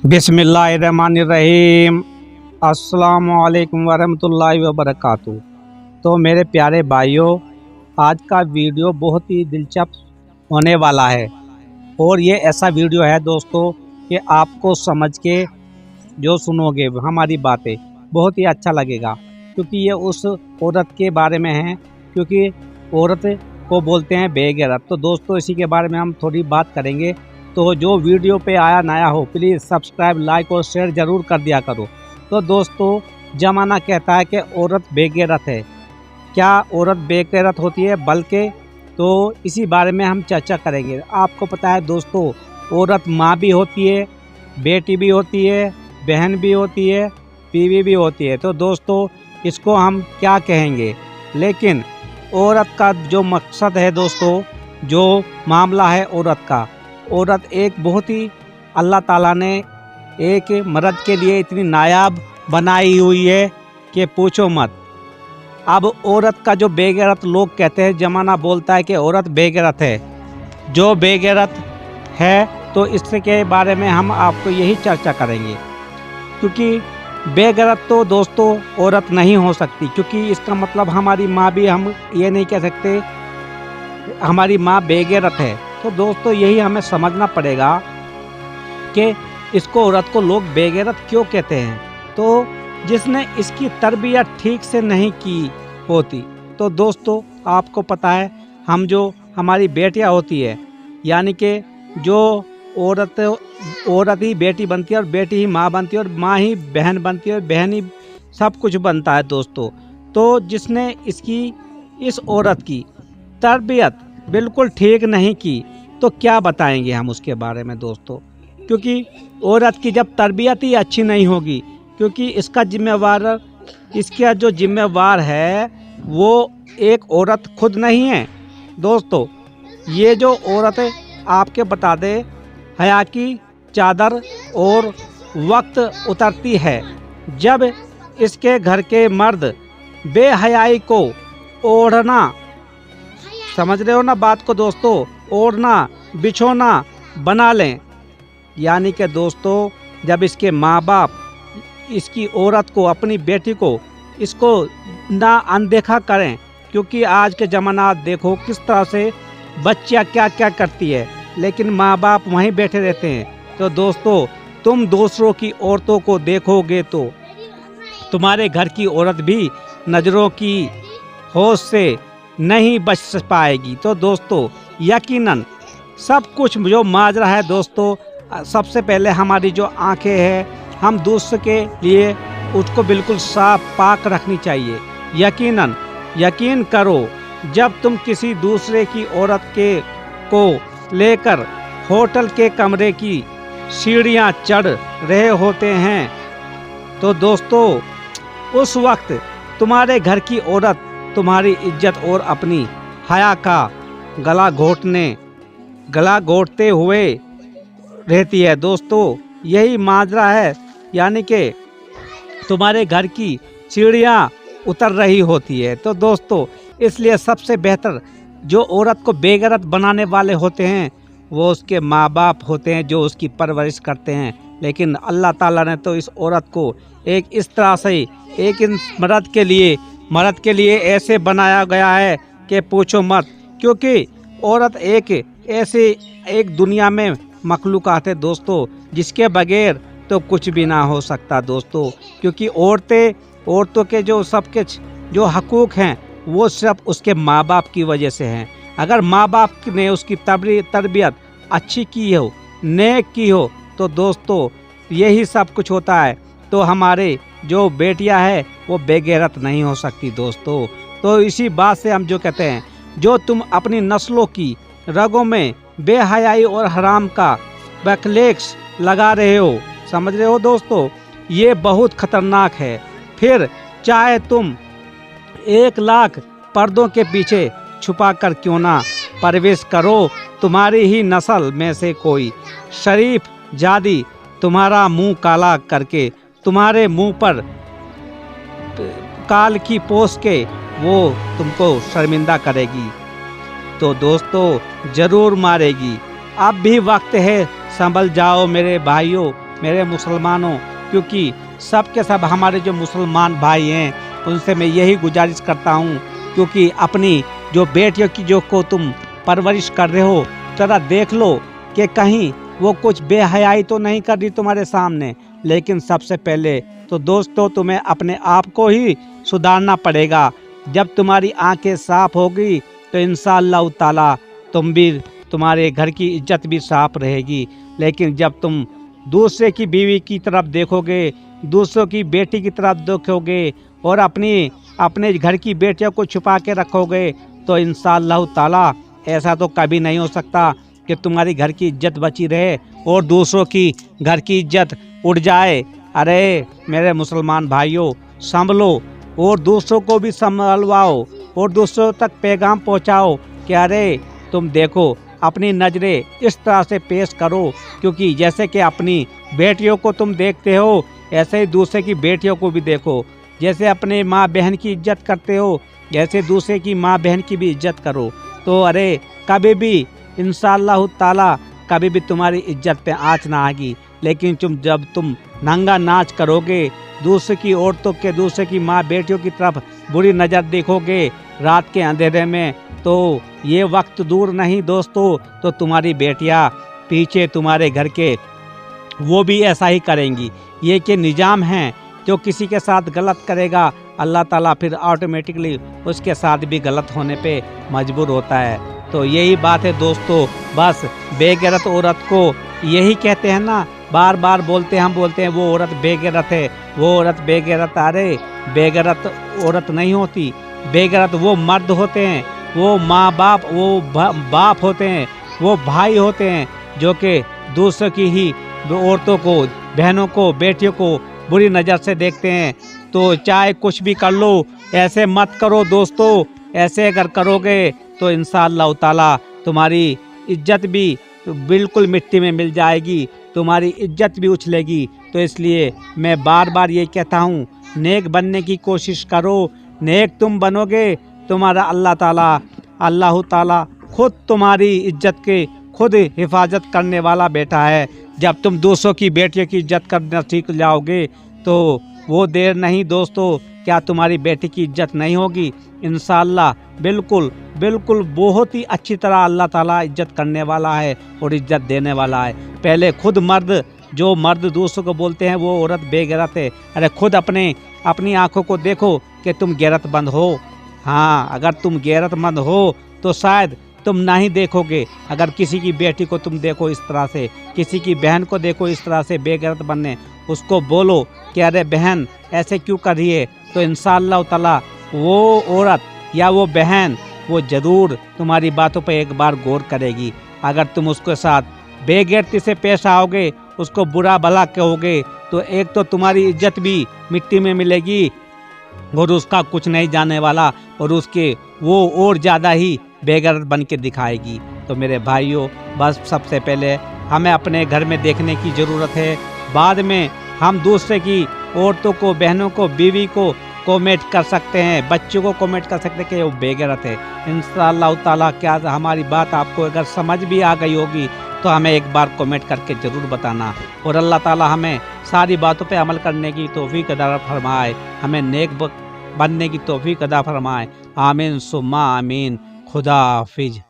बिस्मिल्लाहिर्रहमानिर्रहीम। अस्सलामुअलैकुम वरहमतुल्लाहि वबरकातुहू। तो मेरे प्यारे भाइयों, आज का वीडियो बहुत ही दिलचस्प होने वाला है और ये ऐसा वीडियो है दोस्तों कि आपको समझ के जो सुनोगे हमारी बातें बहुत ही अच्छा लगेगा, क्योंकि ये उस औरत के बारे में है, क्योंकि औरत को बोलते हैं बेगैरत। तो दोस्तों इसी के बारे में हम थोड़ी बात करेंगे। तो जो वीडियो पे आया नया हो प्लीज़ सब्सक्राइब, लाइक और शेयर ज़रूर कर दिया करो। तो दोस्तों ज़माना कहता है कि औरत बेगैरत है। क्या औरत बेगैरत होती है? बल्कि तो इसी बारे में हम चर्चा करेंगे। आपको पता है दोस्तों, औरत माँ भी होती है, बेटी भी होती है, बहन भी होती है, बीवी भी होती है। तो दोस्तों इसको हम क्या कहेंगे, लेकिन औरत का जो मकसद है दोस्तों, जो मामला है औरत का, औरत एक बहुत ही अल्लाह ताला ने एक मर्द के लिए इतनी नायाब बनाई हुई है कि पूछो मत। अब औरत का जो बेगैरत लोग कहते हैं, ज़माना बोलता है कि औरत बेगैरत है। जो बेगैरत है तो इसके बारे में हम आपको यही चर्चा करेंगे, क्योंकि बेगैरत तो दोस्तों औरत नहीं हो सकती, क्योंकि इसका मतलब हमारी माँ भी, हम ये नहीं कह सकते हमारी माँ बेगैरत है। तो दोस्तों यही हमें समझना पड़ेगा कि इसको औरत को लोग बेगैरत क्यों कहते हैं। तो जिसने इसकी तरबियत ठीक से नहीं की होती। तो दोस्तों आपको पता है, हम जो हमारी बेटियां होती है, यानी कि जो औरत ही बेटी बनती है और बेटी ही माँ बनती है और माँ ही बहन बनती है और बहन ही सब कुछ बनता है दोस्तों। तो जिसने इस औरत की तरबियत बिल्कुल ठीक नहीं की तो क्या बताएंगे हम उसके बारे में दोस्तों, क्योंकि औरत की जब तरबियत ही अच्छी नहीं होगी, क्योंकि इसका जो जिम्मेवार है वो एक औरत खुद नहीं है दोस्तों। ये जो औरत आपके बता दे, हया की चादर और वक्त उतरती है जब इसके घर के मर्द बेहयाई को ओढ़ना, समझ रहे हो ना बात को दोस्तों, ओढ़ना बिछोना बना लें। यानी कि दोस्तों जब इसके माँ बाप इसकी औरत को, अपनी बेटी को, इसको ना अनदेखा करें, क्योंकि आज के ज़माना देखो किस तरह से बच्चियाँ क्या क्या करती है, लेकिन माँ बाप वहीं बैठे रहते हैं। तो दोस्तों तुम दूसरों की औरतों को देखोगे तो तुम्हारे घर की औरत भी नज़रों की होश से नहीं बच पाएगी। तो दोस्तों यकीनन सब कुछ जो माजरा है दोस्तों, सबसे पहले हमारी जो आंखें हैं, हम दूसरे के लिए उसको बिल्कुल साफ पाक रखनी चाहिए। यकीन करो, जब तुम किसी दूसरे की औरत को लेकर होटल के कमरे की सीढ़ियां चढ़ रहे होते हैं, तो दोस्तों उस वक्त तुम्हारे घर की औरत तुम्हारी इज्जत और अपनी हया का गला घोटते हुए रहती है दोस्तों। यही माजरा है, यानी कि तुम्हारे घर की सीढ़ियाँ उतर रही होती है। तो दोस्तों इसलिए सबसे बेहतर जो औरत को बेगैरत बनाने वाले होते हैं वो उसके माँ बाप होते हैं, जो उसकी परवरिश करते हैं। लेकिन अल्लाह ताला ने तो इस औरत को एक इस तरह से एक मर्द के लिए ऐसे बनाया गया है कि पूछो मत, क्योंकि औरत एक दुनिया में मखलूक़ात है दोस्तों, जिसके बगैर तो कुछ भी ना हो सकता दोस्तों। क्योंकि औरतों के सबके जो हकूक़ हैं वो सिर्फ उसके माँ बाप की वजह से हैं। अगर माँ बाप ने उसकी तरबियत अच्छी की हो, नेक की हो, तो दोस्तों यही सब कुछ होता है। तो हमारे जो बेटियां हैं वो बेगैरत नहीं हो सकती दोस्तों। तो इसी बात से हम जो कहते हैं, जो तुम अपनी नस्लों की रगों में बेहयाई और हराम का बैकलेक्स लगा रहे हो, समझ रहे हो दोस्तों, ये बहुत खतरनाक है। फिर चाहे तुम 1,00,000 पर्दों के पीछे छुपा कर क्यों ना परवेश करो, तुम्हारी ही नस्ल में से कोई शरीफ जादी तुम्हारा मुंह काला करके तुम्हारे मुंह पर काल की पोस के वो तुमको शर्मिंदा करेगी, तो दोस्तों ज़रूर मारेगी। अब भी वक्त है, संभल जाओ मेरे भाइयों, میرے مسلمانوں, کیونکہ سب کے سب ہمارے جو مسلمان بھائی ہیں ان سے میں یہی گزارش کرتا ہوں, کیونکہ اپنی جو بیٹیوں کی جو کو تم پرورش کر رہے ہو, ذرا دیکھ لو کہ کہیں وہ کچھ بے حیائی تو نہیں کر رہی تمہارے سامنے. لیکن سب سے پہلے تو دوستو تمہیں اپنے آپ کو ہی سدھارنا پڑے گا. جب تمہاری آنکھیں صاف ہوگی تو انشاءاللہ تعالی تم بھی, تمہارے گھر کی عزت بھی صاف رہے گی. لیکن جب تم دوسرے کی بیوی کی طرف دیکھو گے, دوسروں کی بیٹی کی طرف دیکھو گے اور اپنے گھر کی بیٹیوں کو چھپا کے رکھو گے, تو انشاءاللہ تعالی ایسا تو کبھی نہیں ہو سکتا کہ تمہاری گھر کی عزت بچی رہے اور دوسروں کی گھر کی عزت اڑ جائے. ارے میرے مسلمان بھائیوں, سنبھلو اور دوسروں کو بھی سنبھلواؤ اور دوسروں تک پیغام پہنچاؤ کہ ارے تم دیکھو, اپنی نظریں اس طرح سے پیش کرو, کیونکہ جیسے کہ اپنی بیٹیوں کو تم دیکھتے ہو ایسے ہی دوسرے کی بیٹیوں کو بھی دیکھو. جیسے اپنے ماں بہن کی عزت کرتے ہو جیسے دوسرے کی ماں بہن کی بھی عزت کرو. تو ارے کبھی بھی انشاءاللہ تعالی کبھی بھی تمہاری عزت پہ آنچ نہ آگی. لیکن جب تم ننگا ناچ کرو گے, دوسرے کی عورتوں کے, دوسرے کی ماں بیٹیوں کی طرف بری نظر دیکھو گے رات کے اندھیرے میں, تو یہ وقت دور نہیں دوستو, تو تمہاری بیٹیاں پیچھے تمہارے گھر کے وہ بھی ایسا ہی کریں گی. یہ کہ نظام ہے, جو کسی کے ساتھ غلط کرے گا اللہ تعالیٰ پھر آٹومیٹکلی اس کے ساتھ بھی غلط ہونے پہ مجبور ہوتا ہے. تو یہی بات ہے دوستو, بس بے غیرت عورت کو یہی کہتے ہیں نا, بار بار بولتے ہیں وہ عورت بے غیرت ہے, وہ عورت بے غیرت. ارے بے غیرت عورت نہیں ہوتی, بے غیرت وہ مرد ہوتے ہیں, وہ ماں باپ, وہ باپ ہوتے ہیں, وہ بھائی ہوتے ہیں جو کہ دوسروں کی ہی عورتوں کو, بہنوں کو, بیٹیوں کو بری نظر سے دیکھتے ہیں. تو چاہے کچھ بھی کر لو ایسے مت کرو دوستو. ایسے اگر کرو گے تو انشاءاللہ تعالی تمہاری عزت بھی بالکل مٹی میں مل جائے گی, تمہاری عزت بھی اچھلے گی. تو اس لیے میں بار بار یہ کہتا ہوں, نیک بننے کی کوشش کرو. نیک تم بنو گے, تمہارا اللہ تعالی خود تمہاری عزت کے خود حفاظت کرنے والا بیٹا ہے. جب تم دوسروں کی بیٹیوں کی عزت کرنا سیکھ جاؤ گے تو وہ دیر نہیں دوستو, کیا تمہاری بیٹی کی عزت نہیں ہوگی؟ انشاءاللہ بالکل بہت ہی اچھی طرح اللہ تعالیٰ عزت کرنے والا ہے اور عزت دینے والا ہے. پہلے خود جو مرد دوسروں کو بولتے ہیں وہ عورت بے غیرت ہے, ارے خود اپنی آنکھوں کو دیکھو کہ تم غیرت مند ہو. ہاں, اگر تم غیرت مند ہو تو شاید تم نہیں دیکھو گے. اگر کسی کی بیٹی کو تم دیکھو اس طرح سے, کسی کی بہن کو دیکھو اس طرح سے بے غیرت بننے, اس کو بولو کہ ارے بہن ایسے کیوں کر رہی ہے, تو انشاءاللہ تعالی وہ عورت یا وہ بہن وہ ضرور تمہاری باتوں پہ ایک بار غور کرے گی. اگر تم اس کے ساتھ بے غیرتی سے پیش آؤ گے, اس کو برا بھلا کہو گے, تو ایک تو تمہاری عزت بھی مٹی میں ملے گی اور اس کا کچھ نہیں جانے والا, اور اس کے وہ اور زیادہ ہی بے غیرت بن کے دکھائے گی. تو میرے بھائیوں, بس سب سے پہلے ہمیں اپنے گھر میں دیکھنے کی ضرورت ہے, بعد میں ہم دوسرے کی عورتوں کو, بہنوں کو, بیوی کو کومنٹ کر سکتے ہیں, بچوں کو کومنٹ کر سکتے ہیں کہ وہ بے غیرت ہے. انشاءاللہ تعالیٰ کیا ہماری بات آپ کو اگر سمجھ بھی آ گئی ہوگی تو ہمیں ایک بار کومنٹ کر کے ضرور بتانا, اور اللہ تعالیٰ ہمیں ساری باتوں پہ عمل کرنے کی توفیق عطا فرمائے, ہمیں نیک بننے کی توفیق عطا فرمائے. آمین ثم آمین. خدا حافظ.